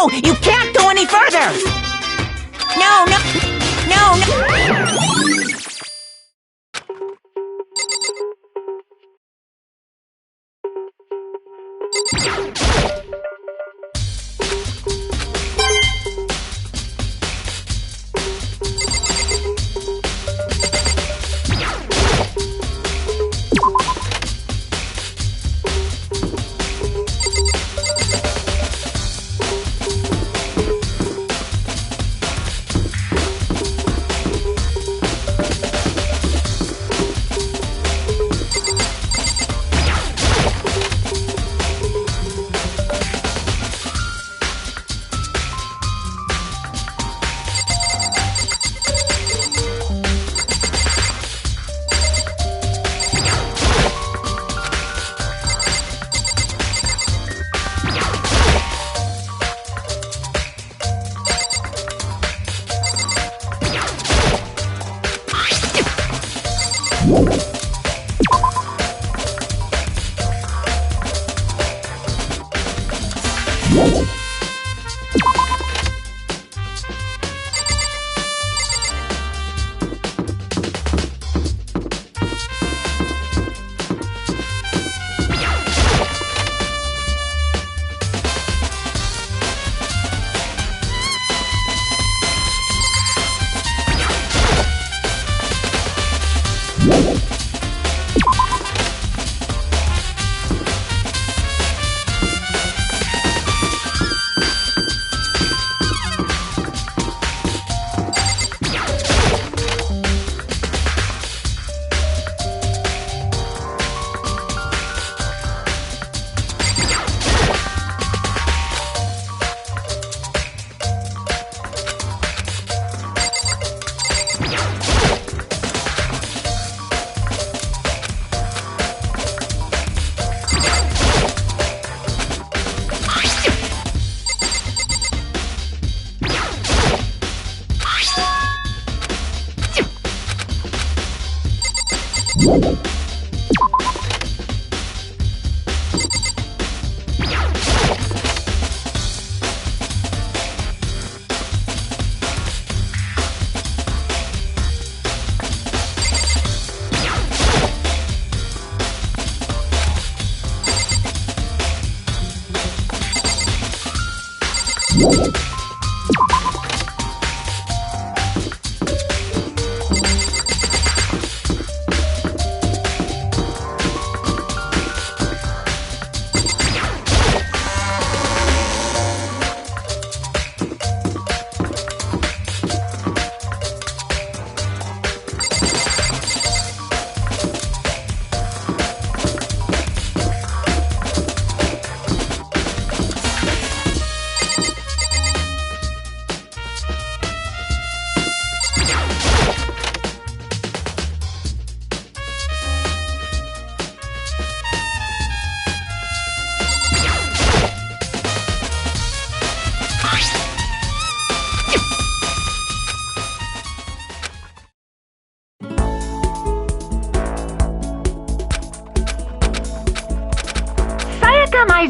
No, you can't go any further! No, no, no, no!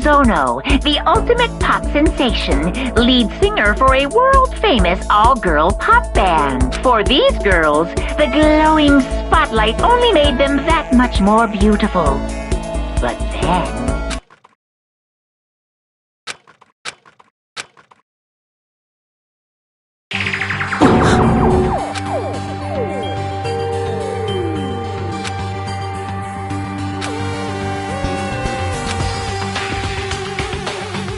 Sono, the ultimate pop sensation, lead singer for a world-famous all-girl pop band. For these girls, the glowing spotlight only made them that much more beautiful. But then...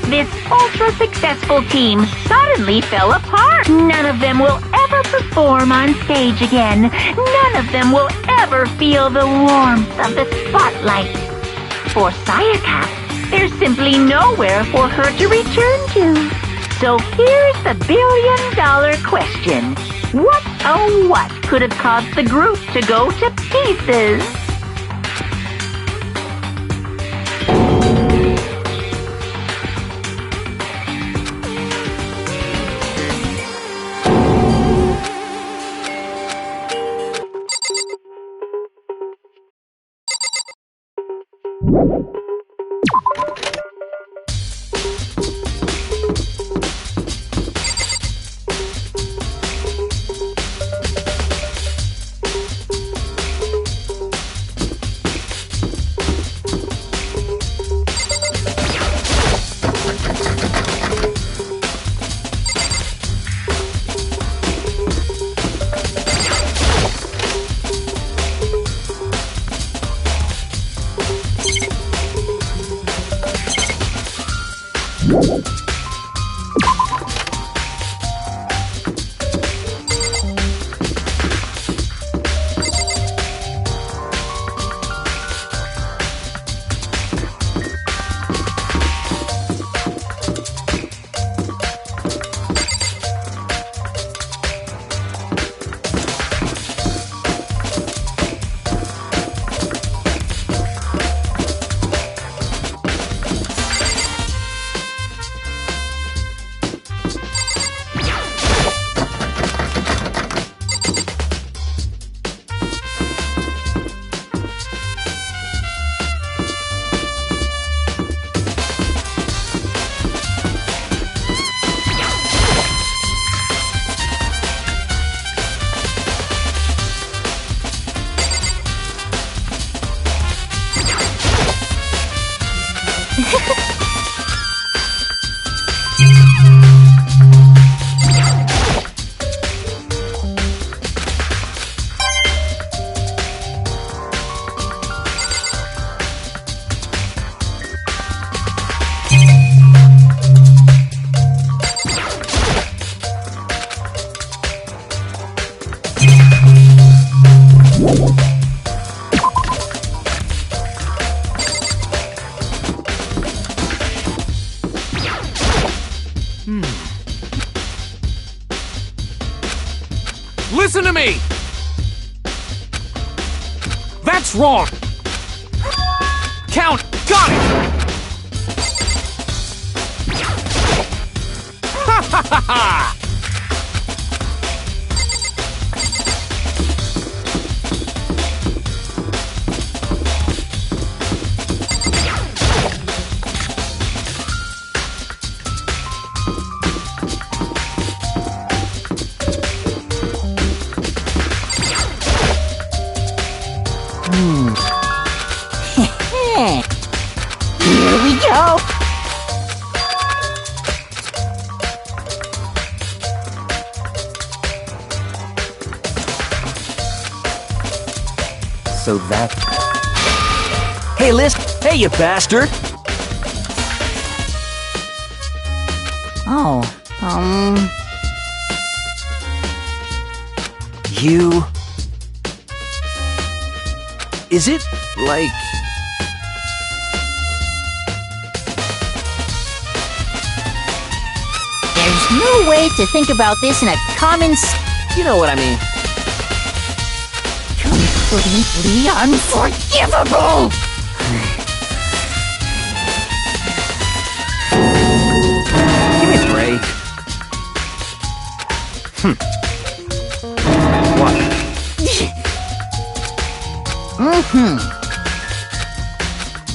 this ultra-successful team suddenly fell apart. None of them will ever perform on stage again. None of them will ever feel the warmth of the spotlight. For Sayaka, there's simply nowhere for her to return to. So here's the billion-dollar question. What, oh what, could have caused the group to go to pieces? Listen to me! That's wrong! Count! Got it! Ha ha ha ha! Here we go! So that... Hey, listen! Hey, you bastard! Oh, You... Is it, like... there's no way to think about this in a common You know what I mean. completely unforgivable! Give me a break. What?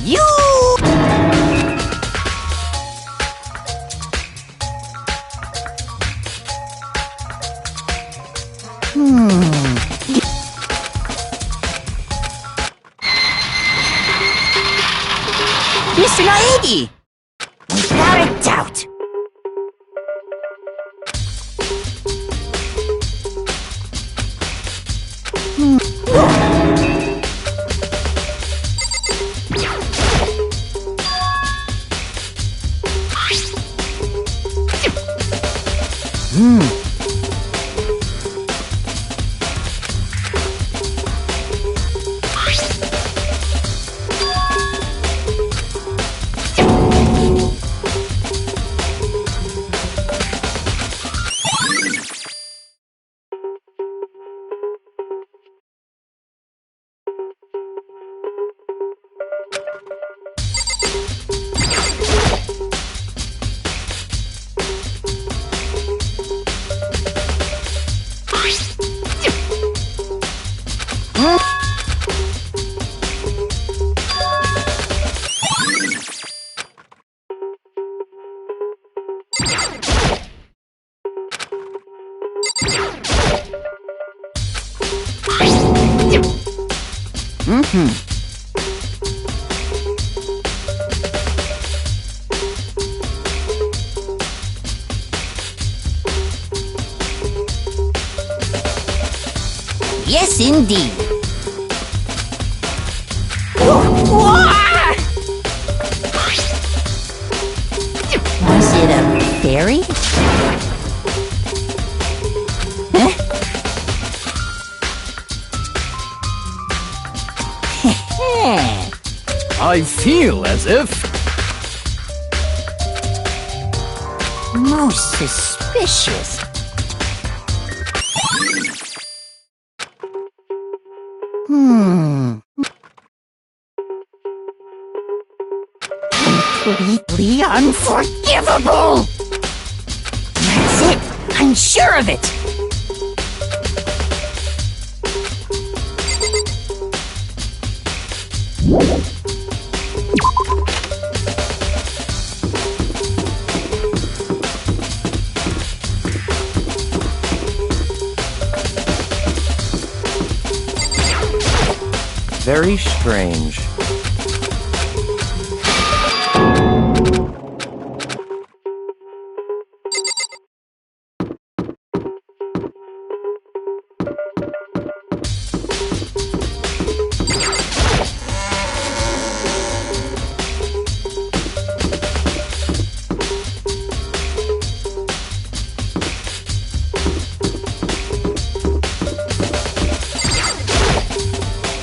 You... Mr. Naegi! Without a doubt. Yes, indeed. Was it a fairy? I feel as if... Most suspicious. Completely unforgivable! That's it! I'm sure of it! Very strange.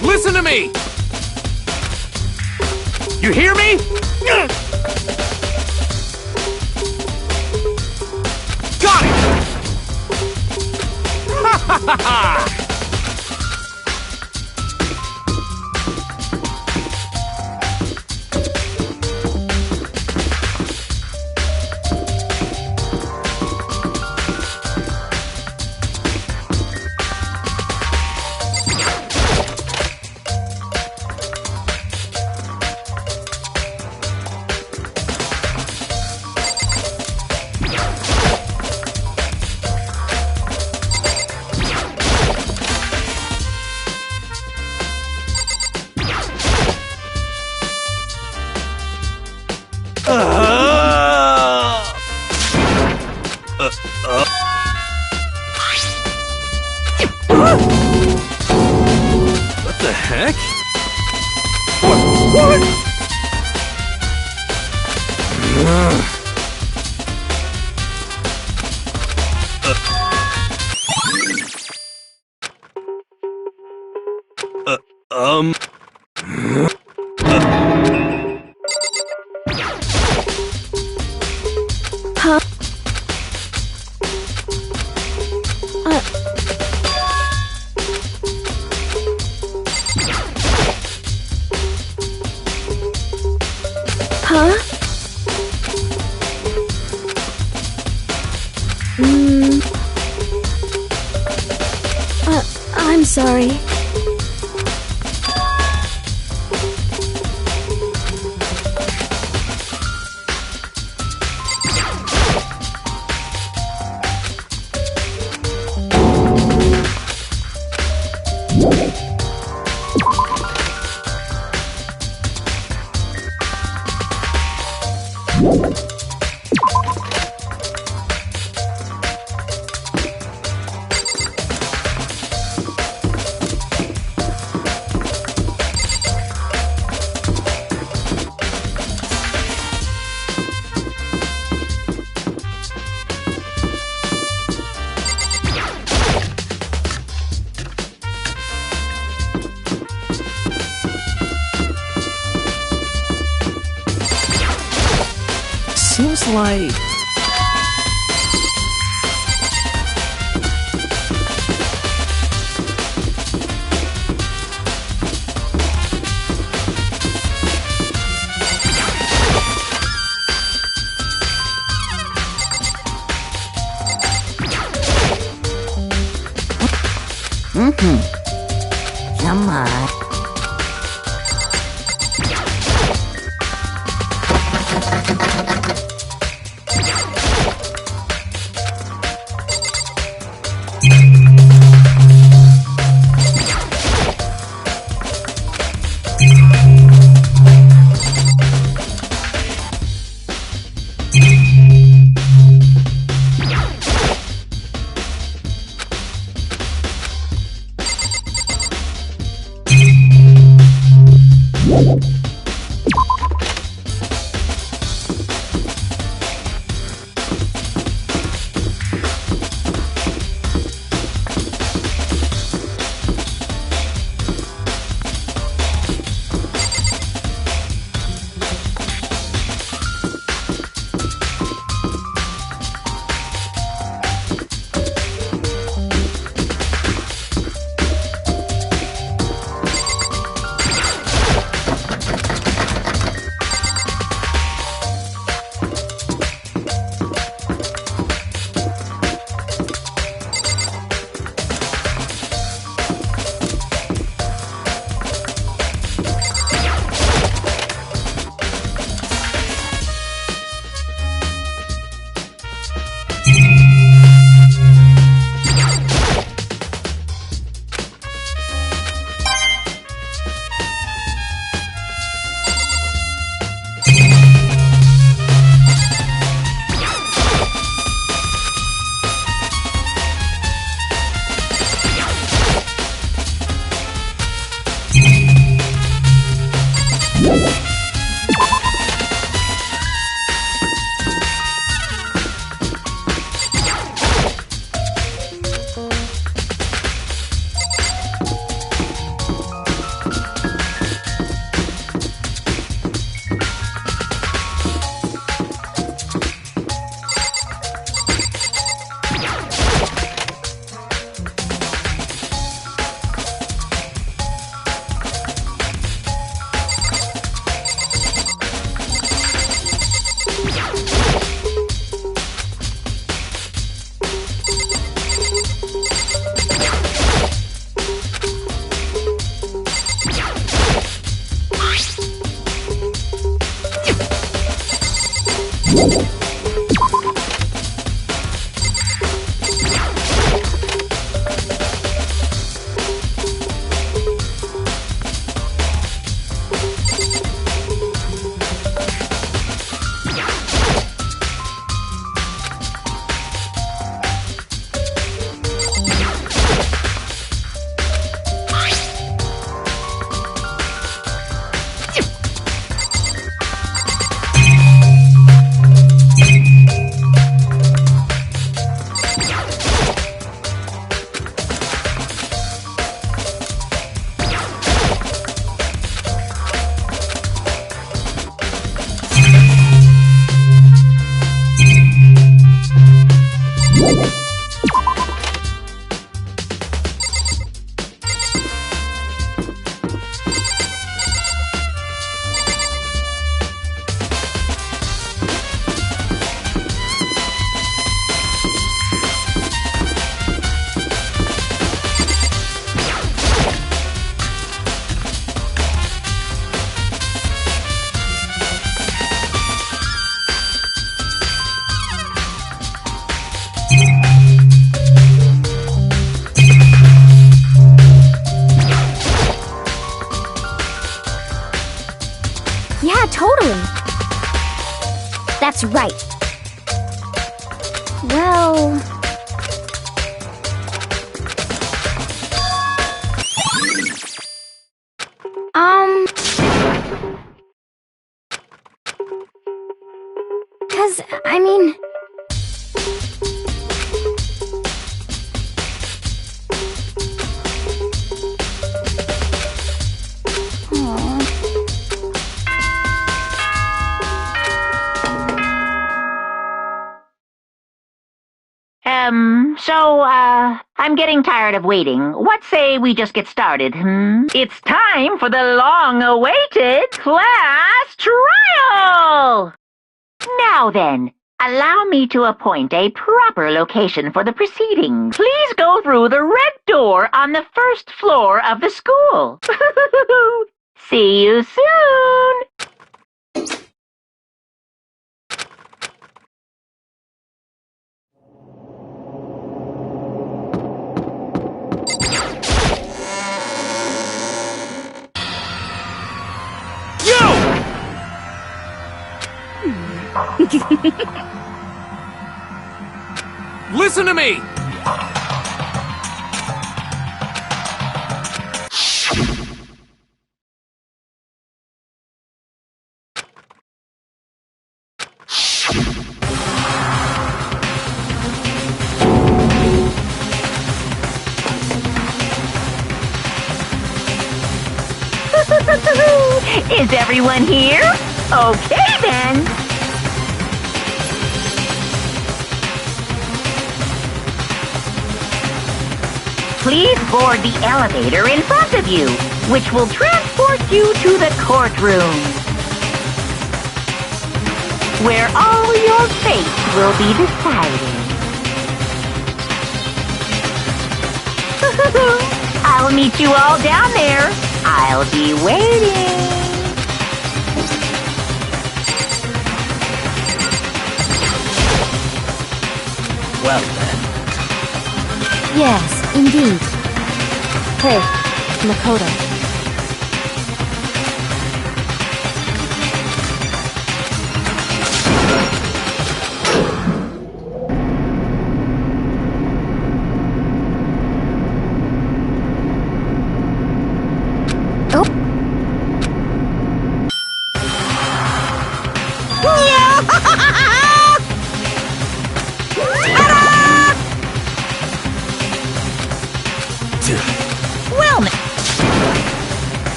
Listen to me! You hear me? Got it! Ha ha ha ha! What the heck? What? Huh? Huh? I'm sorry. like... Come on. Yeah, totally. That's right. Well... I mean... I'm getting tired of waiting. What say we just get started, It's time for the long-awaited class trial! Now then, allow me to appoint a proper location for the proceedings. Please go through the red door on the first floor of the school. See you soon! Listen to me! Is everyone here? Okay then. Please board the elevator in front of you, which will transport you to the courtroom, where all your fates will be decided. I'll meet you all down there. I'll be waiting. Well then. Yes, indeed. Hey, Makoto.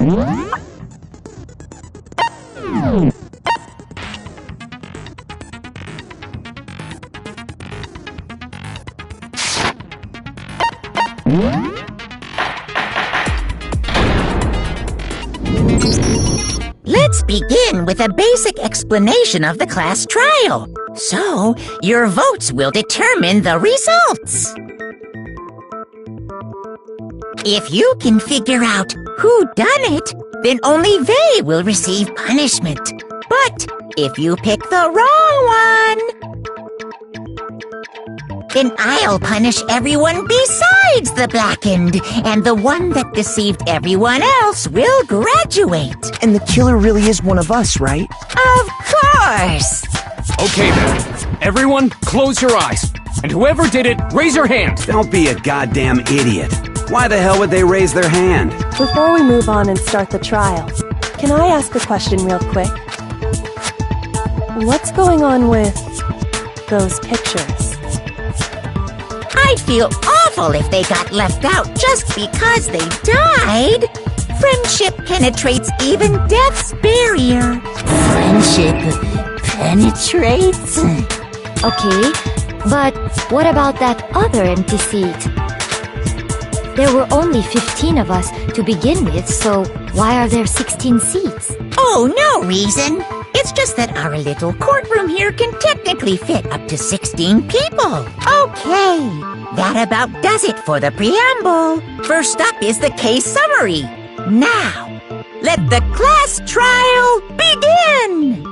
Well, let's begin with a basic explanation of the class trial. So, your votes will determine the results. If you can figure out who done it, then only they will receive punishment. But if you pick the wrong one, then I'll punish everyone besides the blackened, and the one that deceived everyone else will graduate. And the killer really is one of us, right? Of course! Okay then. Everyone, close your eyes. And whoever did it, raise your hand. Don't be a goddamn idiot. Why the hell would they raise their hand? Before we move on and start the trial, can I ask a question real quick? What's going on with those pictures? I'd feel awful if they got left out just because they died. Friendship penetrates even death's barrier. Friendship penetrates? Okay, but what about that other empty seat? There were only 15 of us to begin with, so why are there 16 seats? Oh, no reason. It's just that our little courtroom here can technically fit up to 16 people. Okay, that about does it for the preamble. First up is the case summary. Now, let the class trial begin!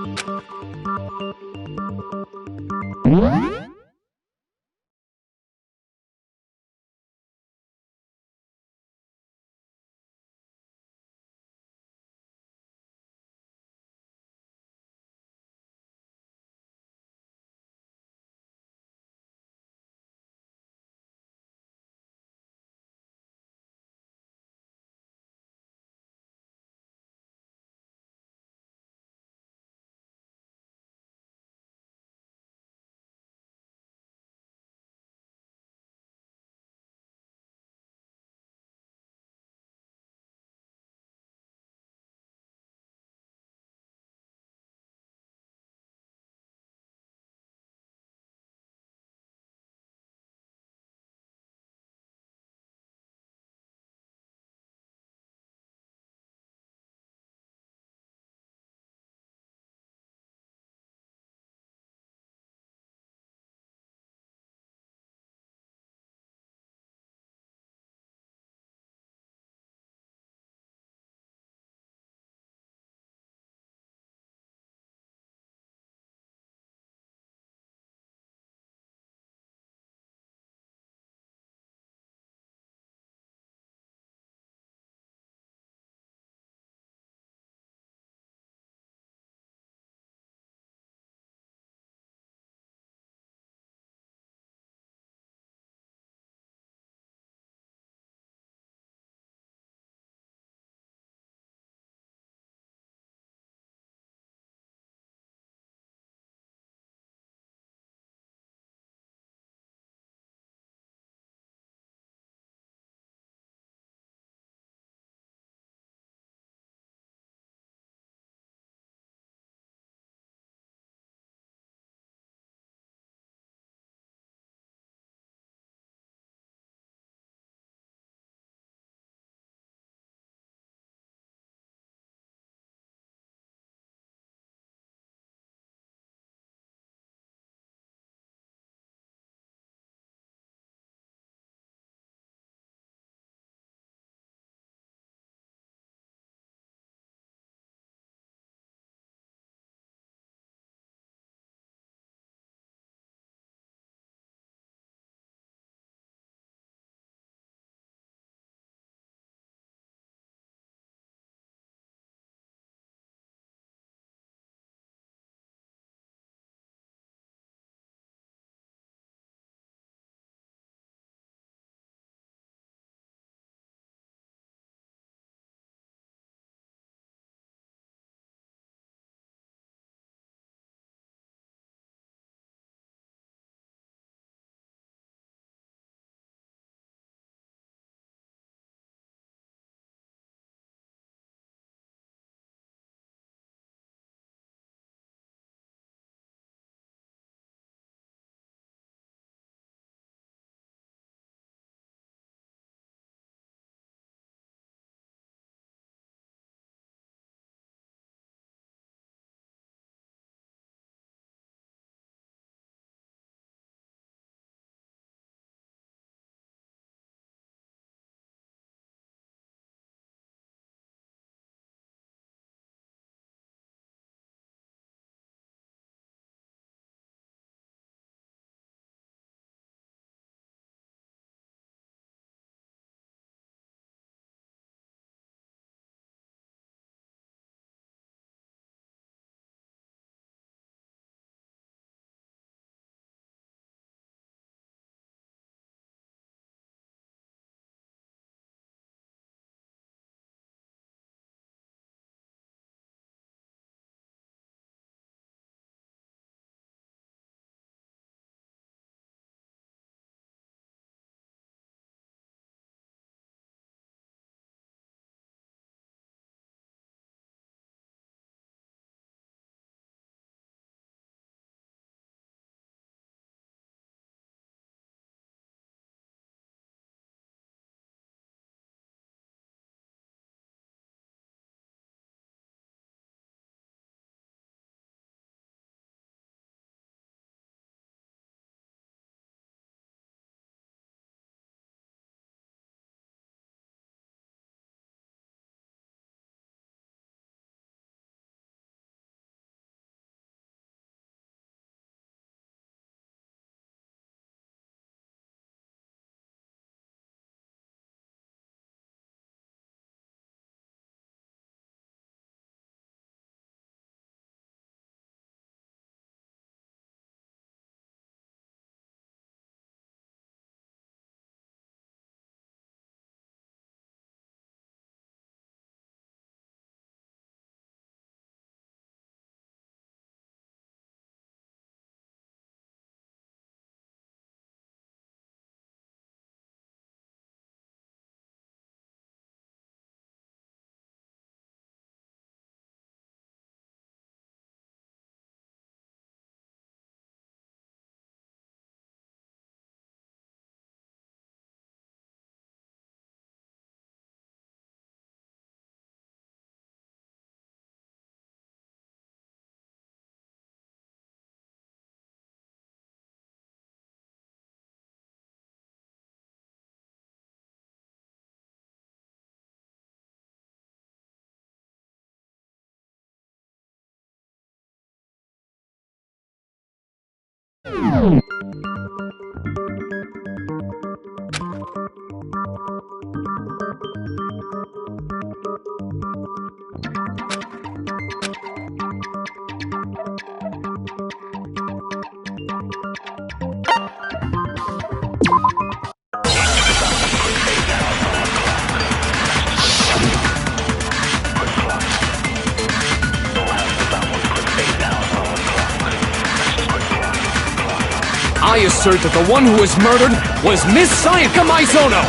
I assert that the one who was murdered was Miss Sayaka Maizono!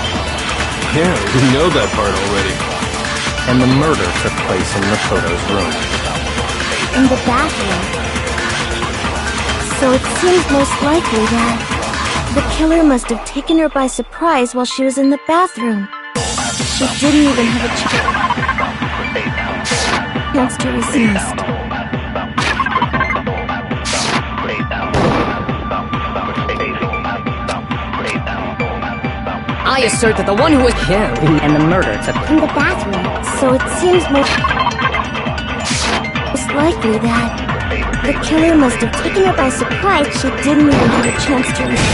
Yeah, we know that part already. And the murder took place in Makoto's room. In the bathroom. So it seems most likely that the killer must have taken her by surprise while she was in the bathroom. She didn't even have a chance to resist. I assert that the one who was killed and the murder took In the bathroom. So it seems most likely that the killer must have taken her by surprise. She didn't even have a chance to resist.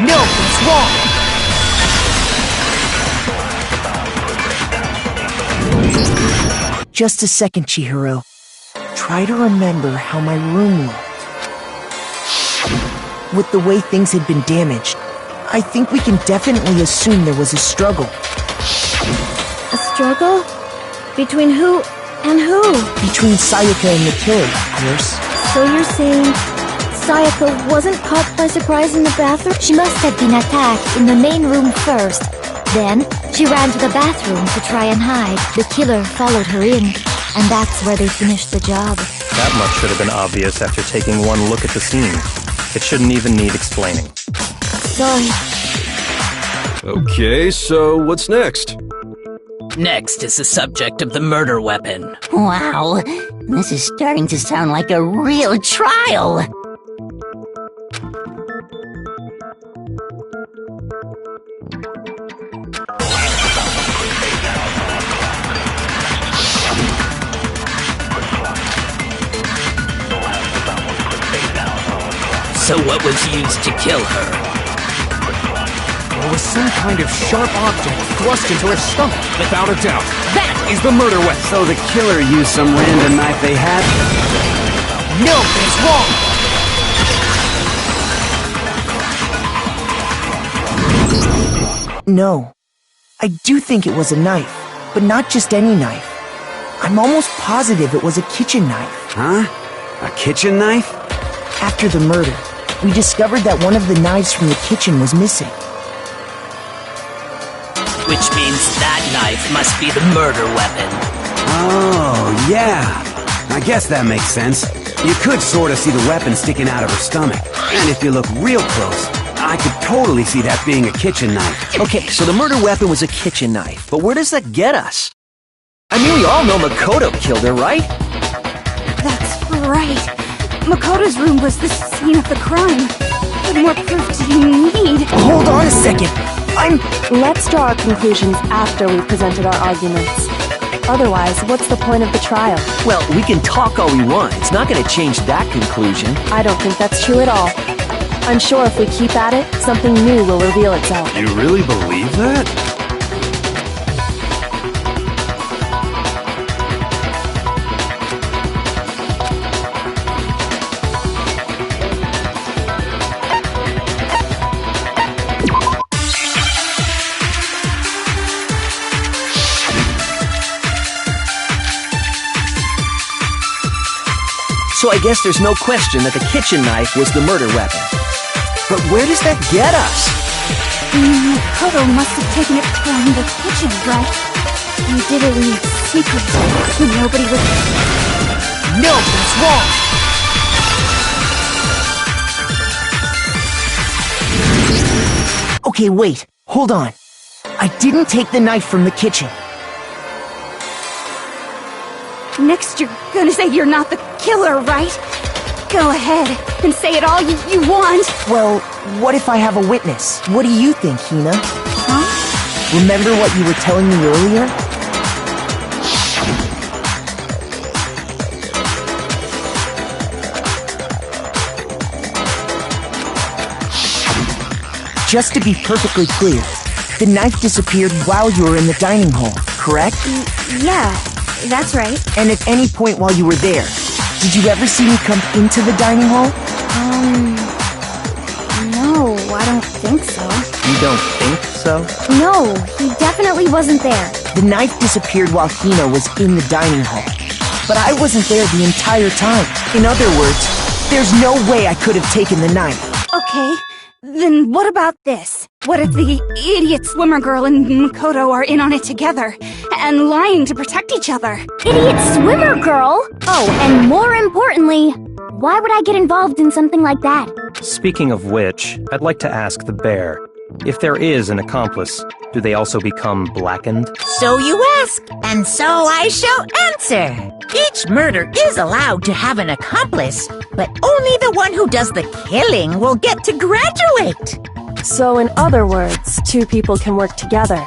No, it's wrong! Just a second, Chihiro. Try to remember how my room looked. With the way things had been damaged, I think we can definitely assume there was a struggle. A struggle? Between who and who? Between Sayaka and the killer, of course. So you're saying Sayaka wasn't caught by surprise in the bathroom? She must have been attacked in the main room first. Then, she ran to the bathroom to try and hide. The killer followed her in, and that's where they finished the job. That much should have been obvious after taking one look at the scene. It shouldn't even need explaining. Sorry. Okay, so what's next? Next is the subject of the murder weapon. Wow, this is starting to sound like a real trial. So what was used to kill her? There was some kind of sharp object thrust into her stomach, without a doubt. That is the murder weapon! So the killer used some random knife they had? No, it's wrong! No. I do think it was a knife, but not just any knife. I'm almost positive it was a kitchen knife. Huh? A kitchen knife? After the murder, we discovered that one of the knives from the kitchen was missing. Which means that knife must be the murder weapon. Oh, yeah. I guess that makes sense. You could sort of see the weapon sticking out of her stomach. And if you look real close, I could totally see that being a kitchen knife. Okay, so the murder weapon was a kitchen knife, but where does that get us? I mean, we all know Makoto killed her, right? That's right. Makoto's room was the scene of the crime. What more proof do you need? Hold on a second. Let's draw our conclusions after we've presented our arguments. Otherwise, what's the point of the trial? Well, we can talk all we want. It's not going to change that conclusion. I don't think that's true at all. I'm sure if we keep at it, something new will reveal itself. You really believe that? So I guess there's no question that the kitchen knife was the murder weapon. But where does that get us? Makoto must have taken it from the kitchen, right? You did it in secret. Nobody would... No, that's wrong! Okay, wait. Hold on. I didn't take the knife from the kitchen. Next you're gonna say you're not the killer, right? Go ahead and say it all you want. Well, what if I have a witness? What do you think, Hina? Huh? Remember what you were telling me earlier? just to be perfectly clear, the knife disappeared while you were in the dining hall, correct? Yeah, that's right. And at any point while you were there, did you ever see me come into the dining hall? No, I don't think so. You don't think so? No, he definitely wasn't there. The knife disappeared while Hina was in the dining hall. But I wasn't there the entire time. In other words, there's no way I could have taken the knife. Okay, then what about this? What if the idiot swimmer girl and Makoto are in on it together, and lying to protect each other? Idiot swimmer girl! Oh, and more importantly, why would I get involved in something like that? Speaking of which, I'd like to ask the bear, if there is an accomplice, do they also become blackened? So you ask, and so I shall answer. Each murder is allowed to have an accomplice, but only the one who does the killing will get to graduate. So in other words, two people can work together,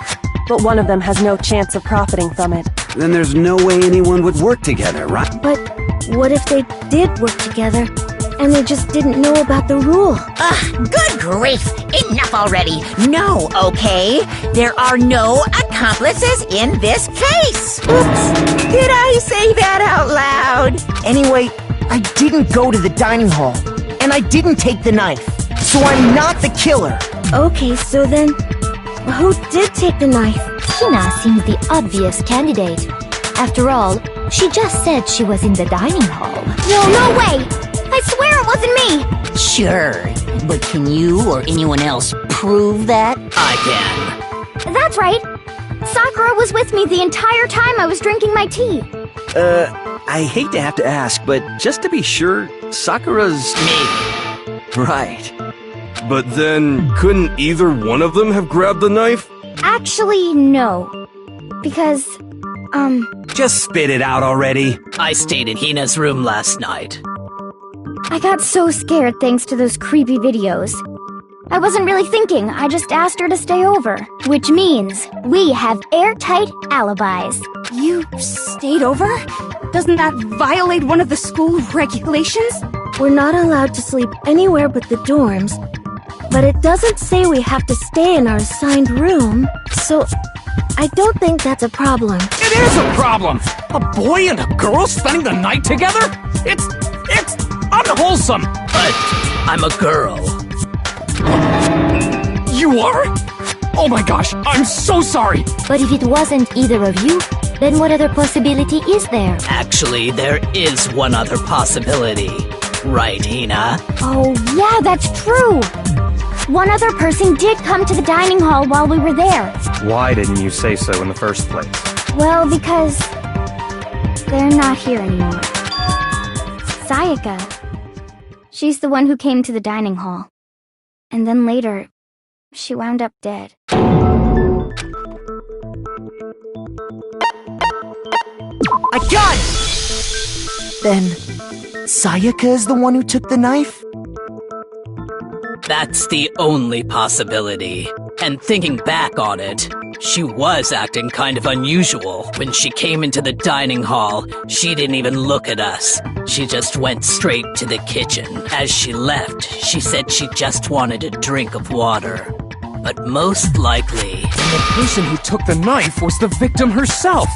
but one of them has no chance of profiting from it. Then there's no way anyone would work together, right? But what if they did work together, and they just didn't know about the rule? Good grief! Enough already! No, okay? There are no accomplices in this case! Oops! Did I say that out loud? Anyway, I didn't go to the dining hall, and I didn't take the knife, so I'm not the killer. Okay, so then, who did take the knife? Hina seems the obvious candidate. After all, she just said she was in the dining hall. No way! I swear it wasn't me! Sure, but can you or anyone else prove that? I can. That's right. Sakura was with me the entire time I was drinking my tea. I hate to have to ask, but just to be sure, Sakura's... Maybe. Right. But then, couldn't either one of them have grabbed the knife? Actually, no. Because, Just spit it out already. I stayed in Hina's room last night. I got so scared thanks to those creepy videos. I wasn't really thinking, I just asked her to stay over. Which means we have airtight alibis. You stayed over? Doesn't that violate one of the school regulations? We're not allowed to sleep anywhere but the dorms, but it doesn't say we have to stay in our assigned room, so I don't think that's a problem. It is a problem! A boy and a girl spending the night together? It's unwholesome! But I'm a girl. You are? Oh my gosh, I'm so sorry! But if it wasn't either of you, then what other possibility is there? Actually, there is one other possibility. Right, Hina? Oh, yeah, that's true! One other person did come to the dining hall while we were there. Why didn't you say so in the first place? Well, because they're not here anymore. Sayaka. She's the one who came to the dining hall. And then later, she wound up dead. I got it! Then, Sayaka is the one who took the knife? That's the only possibility. And thinking back on it, she was acting kind of unusual. When she came into the dining hall, she didn't even look at us. She just went straight to the kitchen. As she left, she said she just wanted a drink of water. But most likely... The person who took the knife was the victim herself!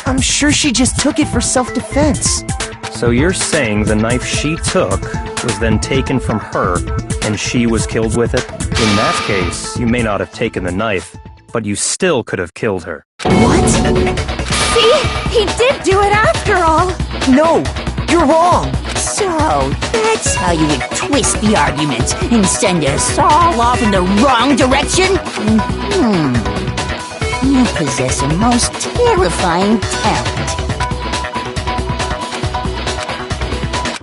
I'm sure she just took it for self-defense. So you're saying the knife she took was then taken from her, and she was killed with it? In that case, you may not have taken the knife, but you still could have killed her. What? See? He did do it after all! No, you're wrong! So, that's how you would twist the argument and send us all off in the wrong direction? You possess a most terrifying talent.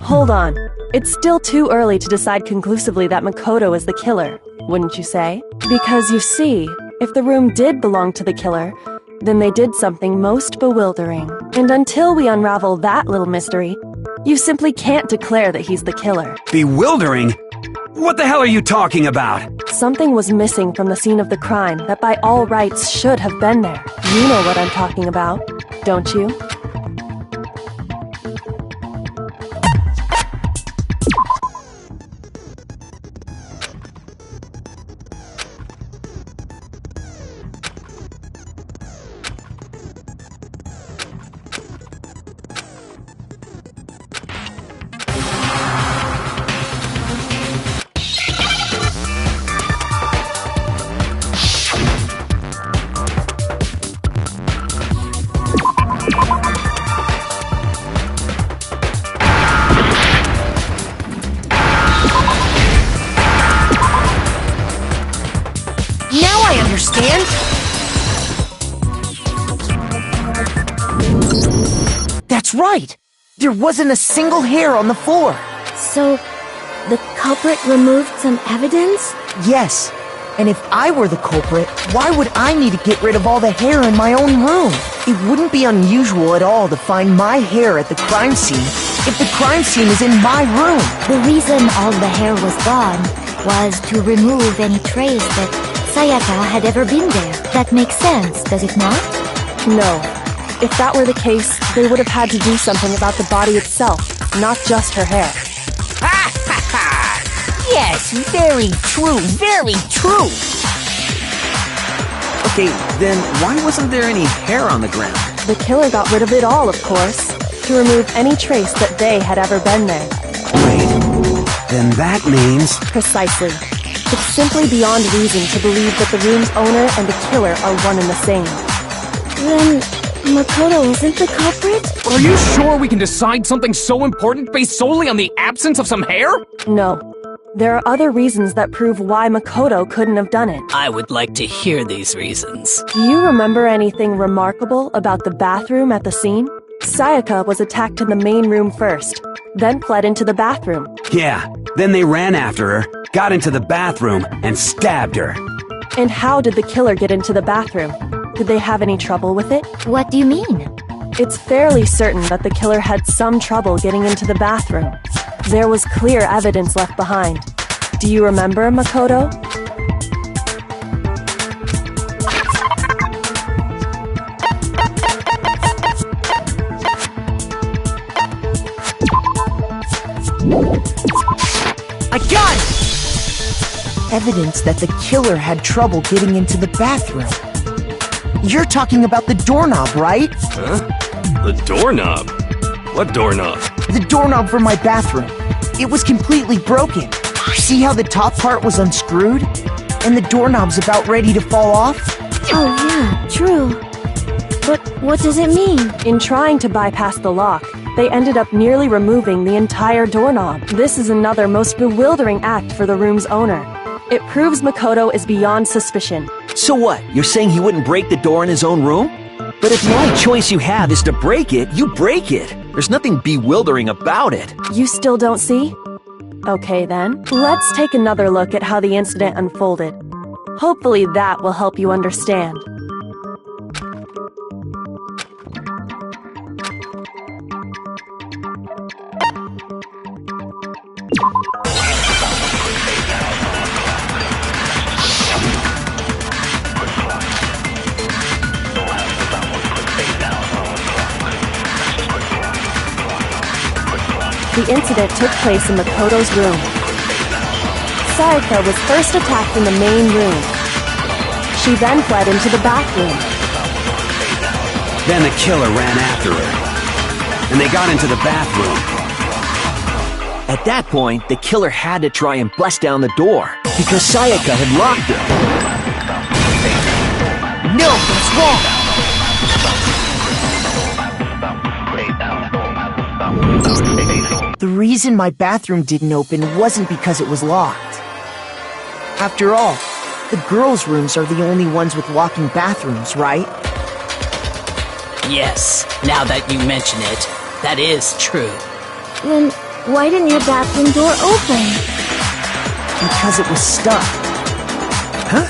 Hold on. It's still too early to decide conclusively that Makoto is the killer, wouldn't you say? Because you see, if the room did belong to the killer, then they did something most bewildering. And until we unravel that little mystery, you simply can't declare that he's the killer. Bewildering? What the hell are you talking about? Something was missing from the scene of the crime that by all rights should have been there. You know what I'm talking about, don't you? Now I understand! That's right! There wasn't a single hair on the floor! So, the culprit removed some evidence? Yes. And if I were the culprit, why would I need to get rid of all the hair in my own room? It wouldn't be unusual at all to find my hair at the crime scene if the crime scene is in my room. The reason all the hair was gone was to remove any trace that Sayaka had ever been there. That makes sense, does it not? No. If that were the case, they would have had to do something about the body itself, not just her hair. Ha ha ha! Yes, very true, very true! Okay, then why wasn't there any hair on the ground? The killer got rid of it all, of course, to remove any trace that they had ever been there. Wait, then that means... Precisely. It's simply beyond reason to believe that the room's owner and the killer are one and the same. Then, Makoto isn't the culprit? Are you sure we can decide something so important based solely on the absence of some hair? No. There are other reasons that prove why Makoto couldn't have done it. I would like to hear these reasons. Do you remember anything remarkable about the bathroom at the scene? Sayaka was attacked in the main room first, then fled into the bathroom. Yeah, then they ran after her, got into the bathroom, and stabbed her. And how did the killer get into the bathroom? Did they have any trouble with it? What do you mean? It's fairly certain that the killer had some trouble getting into the bathroom. There was clear evidence left behind. Do you remember, Makoto? I got it! Evidence that the killer had trouble getting into the bathroom. You're talking about the doorknob, right? Huh? The doorknob? What doorknob? The doorknob for my bathroom. It was completely broken. See how the top part was unscrewed? And the doorknob's about ready to fall off? Oh yeah, true. But what does it mean? In trying to bypass the lock, they ended up nearly removing the entire doorknob. This is another most bewildering act for the room's owner. It proves Makoto is beyond suspicion. So what? You're saying he wouldn't break the door in his own room? But if the only choice you have is to break it, you break it. There's nothing bewildering about it. You still don't see? Okay then, let's take another look at how the incident unfolded. Hopefully that will help you understand. The incident took place in Makoto's room. Sayaka was first attacked in the main room. She then fled into the bathroom. Then the killer ran after her. And they got into the bathroom. At that point, the killer had to try and bust down the door, because Sayaka had locked it. No, that's wrong! The reason my bathroom didn't open wasn't because it was locked. After all, the girls' rooms are the only ones with walking bathrooms, right? Yes, now that you mention it, that is true. Then why didn't your bathroom door open? Because it was stuck. Huh?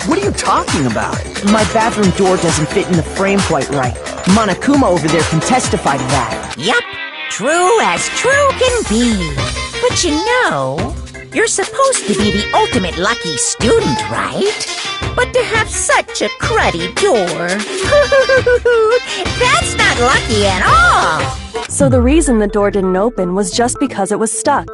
What are you talking about? My bathroom door doesn't fit in the frame quite right. Monokuma over there can testify to that. Yup, true as true can be. But you know, you're supposed to be the ultimate lucky student, right? But to have such a cruddy door, that's not lucky at all. So the reason the door didn't open was just because it was stuck.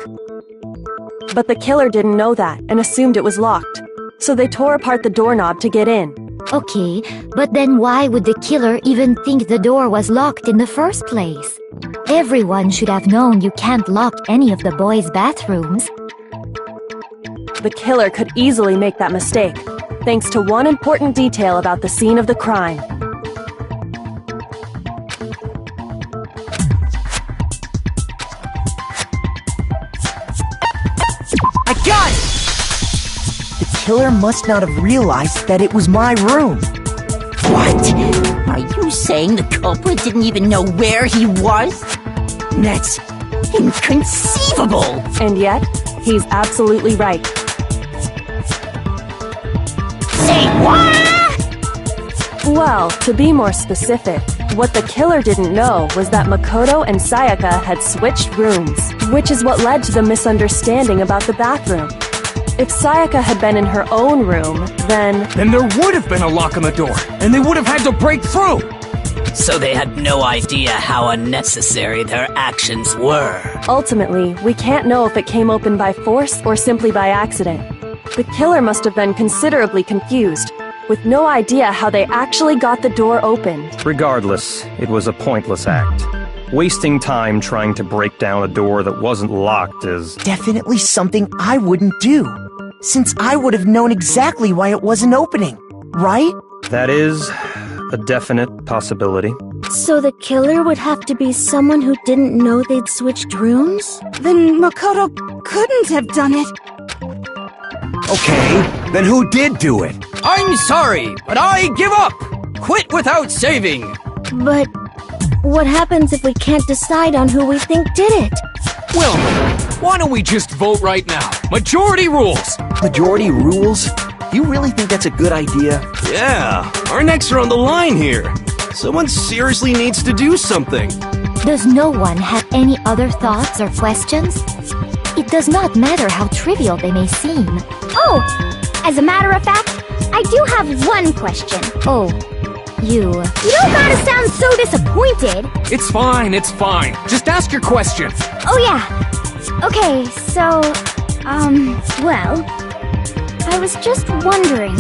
But the killer didn't know that and assumed it was locked. So they tore apart the doorknob to get in. Okay, but then why would the killer even think the door was locked in the first place? Everyone should have known you can't lock any of the boys' bathrooms. The killer could easily make that mistake, thanks to one important detail about the scene of the crime. I got it! The killer must not have realized that it was my room. What? Are you saying the culprit didn't even know where he was? That's inconceivable! And yet, he's absolutely right. Say what? Well, to be more specific, what the killer didn't know was that Makoto and Sayaka had switched rooms, which is what led to the misunderstanding about the bathroom. If Sayaka had been in her own room, then there would have been a lock on the door, and they would have had to break through! So they had no idea how unnecessary their actions were. Ultimately, we can't know if it came open by force or simply by accident. The killer must have been considerably confused, with no idea how they actually got the door opened. Regardless, it was a pointless act. Wasting time trying to break down a door that wasn't locked is Definitely something I wouldn't do, since I would have known exactly why it wasn't opening, right? That is a definite possibility. So the killer would have to be someone who didn't know they'd switched rooms? Then Makoto couldn't have done it. Okay, then who did do it? I'm sorry, but I give up! Quit without saving! But what happens if we can't decide on who we think did it? Well, why don't we just vote right now? Majority rules! Majority rules? You really think that's a good idea? Yeah, our necks are on the line here. Someone seriously needs to do something. Does no one have any other thoughts or questions? It does not matter how trivial they may seem. Oh, as a matter of fact, I do have one question. Oh, you don't gotta sound so disappointed. It's fine, it's fine. Just ask your question. Oh yeah. Okay, so, well, I was just wondering,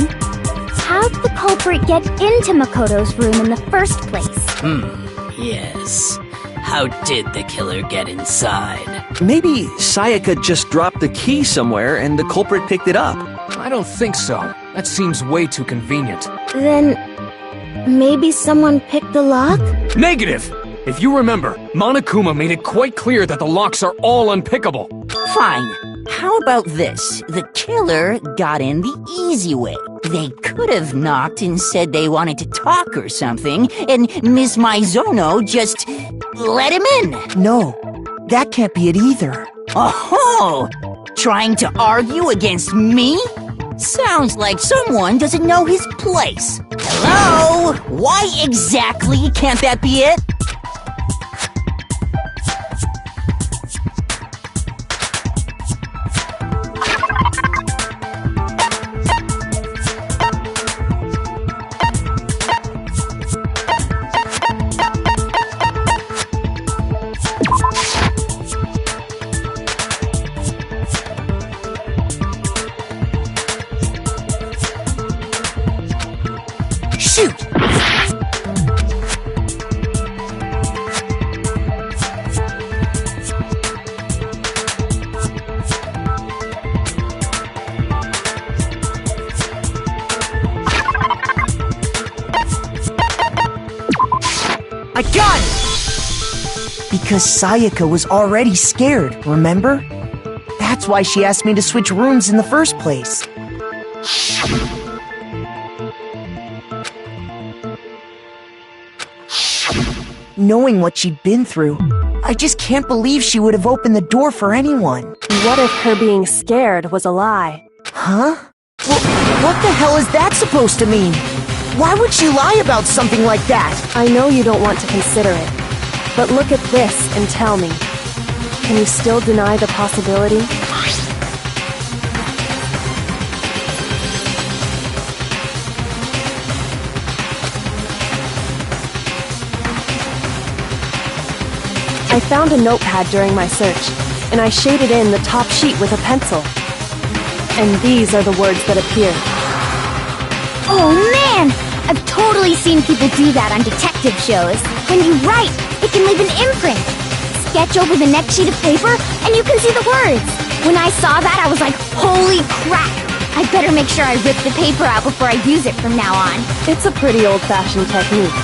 how'd the culprit get into Makoto's room in the first place? Yes. How did the killer get inside? Maybe Sayaka just dropped the key somewhere and the culprit picked it up. I don't think so. That seems way too convenient. Then maybe someone picked the lock? Negative! If you remember, Monokuma made it quite clear that the locks are all unpickable. Fine. How about this? The killer got in the easy way. They could have knocked and said they wanted to talk or something, and Miss Maizono just let him in. No, that can't be it either. Oh, trying to argue against me? Sounds like someone doesn't know his place. Hello? Why exactly can't that be it? Shoot! I got it! Because Sayaka was already scared, remember? That's why she asked me to switch rooms in the first place. Knowing what she'd been through, I just can't believe she would have opened the door for anyone. What if her being scared was a lie? Huh? Well, what the hell is that supposed to mean? Why would she lie about something like that? I know you don't want to consider it, but look at this and tell me. Can you still deny the possibility? I found a notepad during my search, and I shaded in the top sheet with a pencil. And these are the words that appear. Oh man! I've totally seen people do that on detective shows. When you write, it can leave an imprint. Sketch over the next sheet of paper, and you can see the words. When I saw that, I was like, holy crap! I better make sure I rip the paper out before I use it from now on. It's a pretty old-fashioned technique,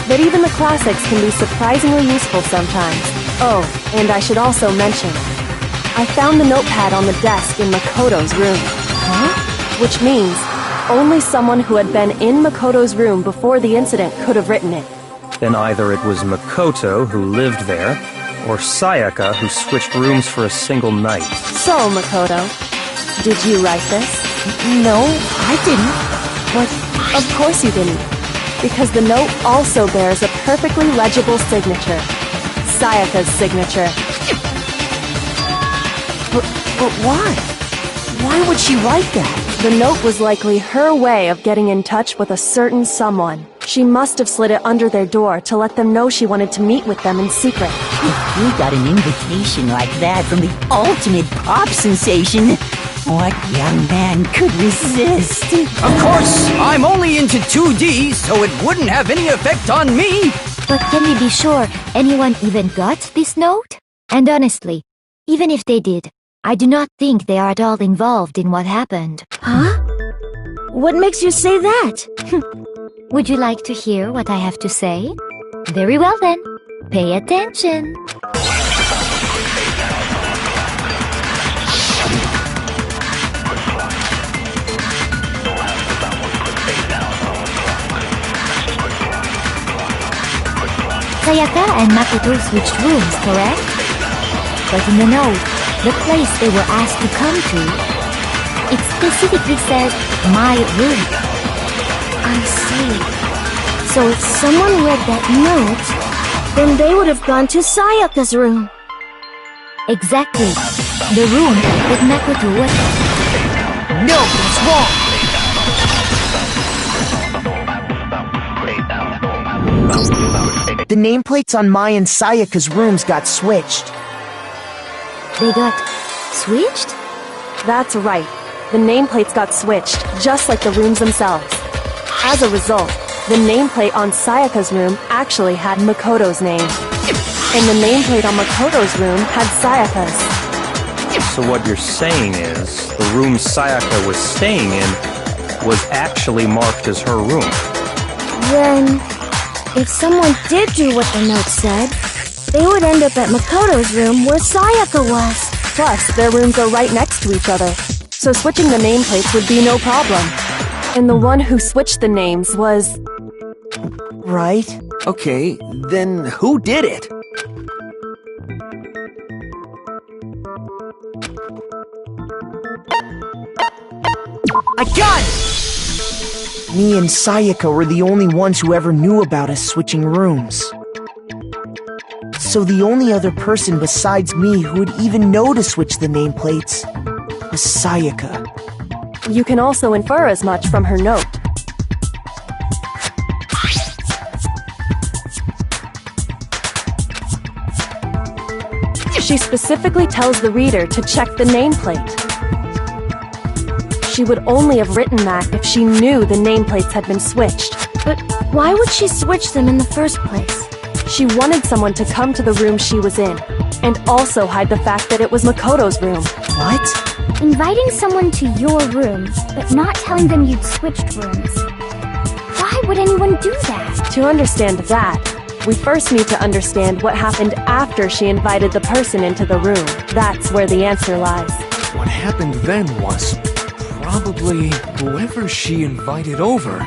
but even the classics can be surprisingly useful sometimes. Oh, and I should also mention, I found the notepad on the desk in Makoto's room. Huh? which means only someone who had been in Makoto's room before the incident could have written it. Then either it was Makoto who lived there, or Sayaka who switched rooms for a single night. So, Makoto, did you write this? No, I didn't. But of course you didn't, because the note also bears a perfectly legible signature. Sayaka's signature. But why? Why would she write that? The note was likely her way of getting in touch with a certain someone. She must have slid it under their door to let them know she wanted to meet with them in secret. If you got an invitation like that from the ultimate pop sensation, what young man could resist? Of course, I'm only into 2D, so it wouldn't have any effect on me. But can we be sure anyone even got this note? And honestly, even if they did, I do not think they are at all involved in what happened. Huh? What makes you say that? Would you like to hear what I have to say? Very well then. Pay attention. Sayaka and Makoto switched rooms, correct? But in the note, the place they were asked to come to, it specifically says, my room. I see. So if someone read that note, then they would have gone to Sayaka's room. Exactly. The room that Makoto was... No, that's wrong! The nameplates on Mai and Sayaka's rooms got switched. They got switched? That's right. The nameplates got switched, just like the rooms themselves. As a result, the nameplate on Sayaka's room actually had Makoto's name. And the nameplate on Makoto's room had Sayaka's. So what you're saying is, the room Sayaka was staying in was actually marked as her room. Then, if someone did do what the note said, they would end up at Makoto's room where Sayaka was. Plus, their rooms are right next to each other, so switching the nameplates would be no problem. And the one who switched the names was... Right. Okay, then who did it? I got it! Me and Sayaka were the only ones who ever knew about us switching rooms. So the only other person besides me who would even know to switch the nameplates was Sayaka. You can also infer as much from her note. She specifically tells the reader to check the nameplate. She would only have written that if she knew the nameplates had been switched. But why would she switch them in the first place? She wanted someone to come to the room she was in, and also hide the fact that it was Makoto's room. What? Inviting someone to your room, but not telling them you'd switched rooms. Why would anyone do that? To understand that, we first need to understand what happened after she invited the person into the room. That's where the answer lies. What happened then was probably whoever she invited over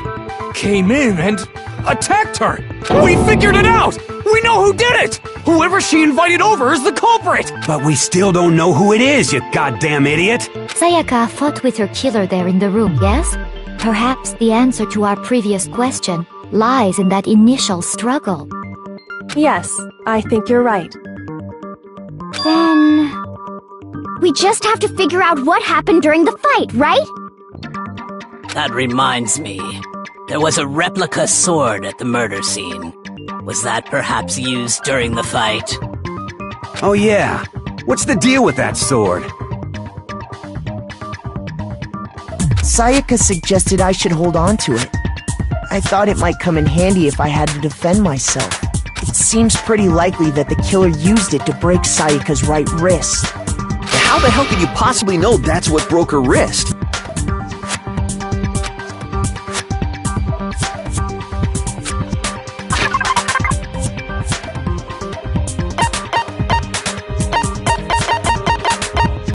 came in and attacked her! We figured it out! We know who did it! Whoever she invited over is the culprit! But we still don't know who it is, you goddamn idiot! Sayaka fought with her killer there in the room, yes? Perhaps the answer to our previous question lies in that initial struggle. Yes, I think you're right. Then... we just have to figure out what happened during the fight, right? That reminds me. There was a replica sword at the murder scene. Was that perhaps used during the fight? Oh yeah. What's the deal with that sword? Sayaka suggested I should hold on to it. I thought it might come in handy if I had to defend myself. It seems pretty likely that the killer used it to break Sayaka's right wrist. How the hell could you possibly know that's what broke her wrist?